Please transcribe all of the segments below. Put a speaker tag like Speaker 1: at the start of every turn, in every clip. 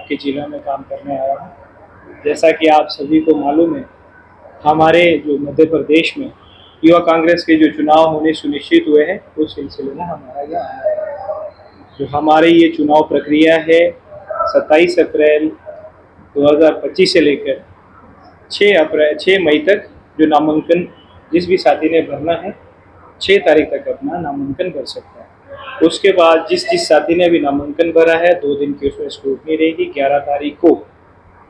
Speaker 1: आपके जिला में काम करने आया हूँ। जैसा कि आप सभी को मालूम है, हमारे जो मध्य प्रदेश में युवा कांग्रेस के जो चुनाव होने सुनिश्चित हुए हैं, उस सिलसिले में हमारा यह आना है। जो हमारी ये चुनाव प्रक्रिया है 27 अप्रैल 2025 से लेकर 6 मई तक जो नामांकन जिस भी साथी ने भरना है 6 तारीख तक अपना नामांकन भर सकता है। उसके बाद जिस साथी ने भी नामांकन भरा है 2 दिन की उसमें स्क्रूटनी रहेगी। 11 तारीख को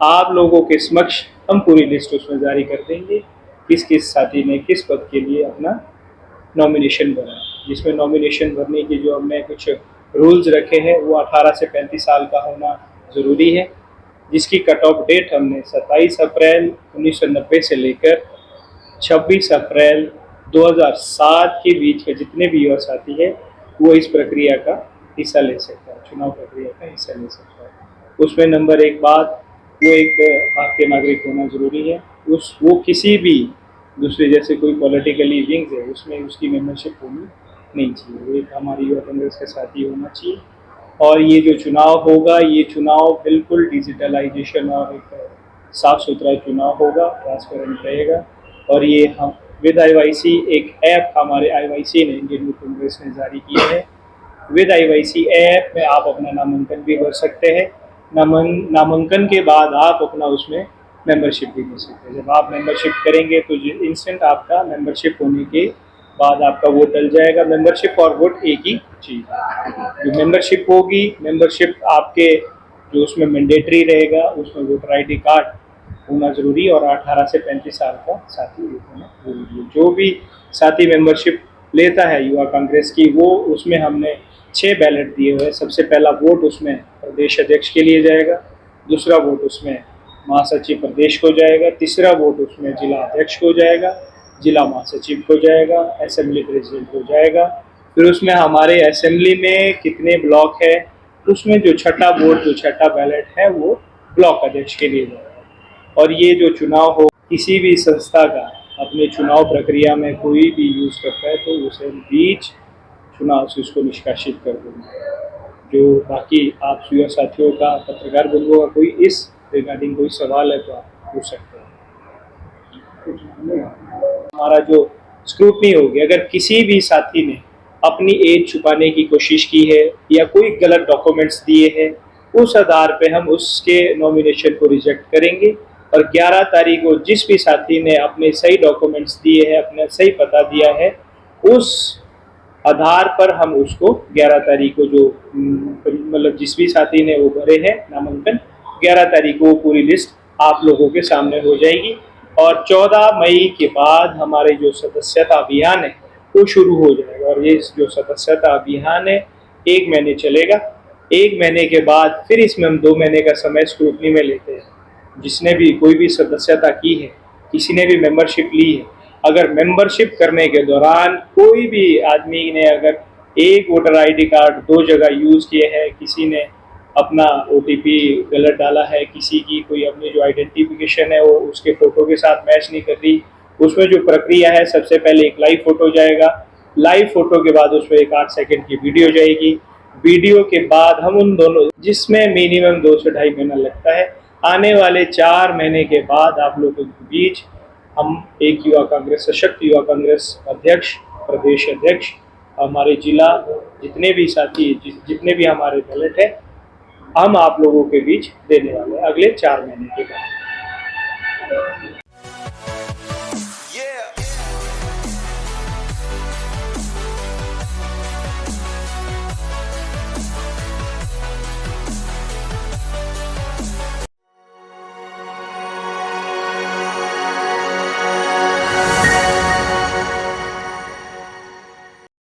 Speaker 1: आप लोगों के समक्ष हम पूरी लिस्ट उसमें जारी कर देंगे, किस किस साथी ने किस पद के लिए अपना नॉमिनेशन भरा, जिसमें नॉमिनेशन भरने की जो हमने कुछ रूल्स रखे हैं वो 18 से 35 साल का होना ज़रूरी है, जिसकी कट ऑफ डेट हमने 27 अप्रैल 1990 से लेकर 26 अप्रैल 2007 के बीच के जितने भी युवा साथी है वो इस प्रक्रिया का हिस्सा ले सकता है, चुनाव प्रक्रिया का हिस्सा ले सकता है। उसमें नंबर 1 बात, वो एक भारतीय नागरिक होना ज़रूरी है। वो किसी भी दूसरे जैसे कोई पॉलिटिकली विंग्स है उसमें उसकी मेंबरशिप होनी नहीं चाहिए, वो एक हमारी युवा कांग्रेस के साथ ही होना चाहिए। और ये जो चुनाव होगा, ये चुनाव बिल्कुल डिजिटलाइजेशन और एक साफ सुथरा चुनाव होगा, ट्रांसपेरेंट रहेगा। और ये हम विद IYC एक ऐप हमारे IYC ने, इंडियन यूथ कांग्रेस ने जारी किया है। विद IYC ऐप में आप अपना नामांकन भी भर सकते हैं। नामांकन के बाद आप अपना उसमें मेंबरशिप भी कर सकते हैं। जब आप मेंबरशिप करेंगे तो इंस्टेंट आपका मेंबरशिप होने के बाद आपका वोट डल जाएगा। मेंबरशिप और वोट एक ही चीज़ है। जो मेंबरशिप होगी, मेंबरशिप आपके जो उसमें मैंडेटरी रहेगा, उसमें वोटर ID कार्ड होना ज़रूरी और 18 से 35 साल का साथी होना ज़रूरी है। जो भी साथी मेंबरशिप लेता है युवा कांग्रेस की, वो उसमें हमने 6 बैलेट दिए हुए हैं। सबसे पहला वोट उसमें प्रदेश अध्यक्ष के लिए जाएगा, दूसरा वोट उसमें महासचिव प्रदेश को जाएगा, तीसरा वोट उसमें जिला अध्यक्ष को जाएगा, जिला महासचिव को जाएगा, असेंबली प्रेसिडेंट को जाएगा। फिर उसमें हमारे असेंबली में कितने ब्लॉक है, उसमें जो छठा वोट, जो छठा बैलेट है वो ब्लॉक अध्यक्ष के लिए जाएगा। और ये जो चुनाव हो, किसी भी संस्था का अपने चुनाव प्रक्रिया में कोई भी यूज़ करता है तो उसे बीच चुनाव से उसको निष्कासित कर देंगे। जो बाकी आप युवा साथियों का, पत्रकार बंधुओं का कोई इस रिगार्डिंग कोई सवाल है तो आप पूछ सकते हैं। हमारा जो स्क्रूटनी होगी, अगर किसी भी साथी ने अपनी एज छुपाने की कोशिश की है या कोई गलत डॉक्यूमेंट्स दिए हैं, उस आधार पे हम उसके नॉमिनेशन को रिजेक्ट करेंगे। और 11 तारीख को जिस भी साथी ने अपने सही डॉक्यूमेंट्स दिए हैं, अपना सही पता दिया है, उस आधार पर हम उसको 11 तारीख को जो मतलब जिस भी साथी ने वो भरे हैं नामांकन, 11 तारीख को पूरी लिस्ट आप लोगों के सामने हो जाएगी। और 14 मई के बाद हमारे जो सदस्यता अभियान है वो शुरू हो जाएगा। और ये जो सदस्यता अभियान है 1 महीने चलेगा। 1 महीने के बाद फिर इसमें हम 2 महीने का समय स्क्रूटनी में लेते हैं। जिसने भी कोई भी सदस्यता की है, किसी ने भी मेंबरशिप ली है, अगर मेंबरशिप करने के दौरान कोई भी आदमी ने अगर एक वोटर ID कार्ड 2 जगह यूज़ किए हैं, किसी ने अपना OTP गलत डाला है, किसी की कोई अपनी जो आइडेंटिफिकेशन है वो उसके फ़ोटो के साथ मैच नहीं कर रही, उसमें जो प्रक्रिया है सबसे पहले एक लाइव फ़ोटो जाएगा। लाइव फ़ोटो के बाद उसमें एक 8 सेकंड की वीडियो जाएगी। वीडियो के बाद हम उन दोनों, जिसमें मिनिमम 2 से ढाई महीना लगता है, आने वाले 4 महीने के बाद आप लोगों के बीच हम एक युवा कांग्रेस, सशक्त युवा कांग्रेस अध्यक्ष, प्रदेश अध्यक्ष, हमारे जिला जितने भी साथी, जितने भी हमारे बैलेट है, हम आप लोगों के बीच देने वाले हैं अगले 4 महीने के बाद।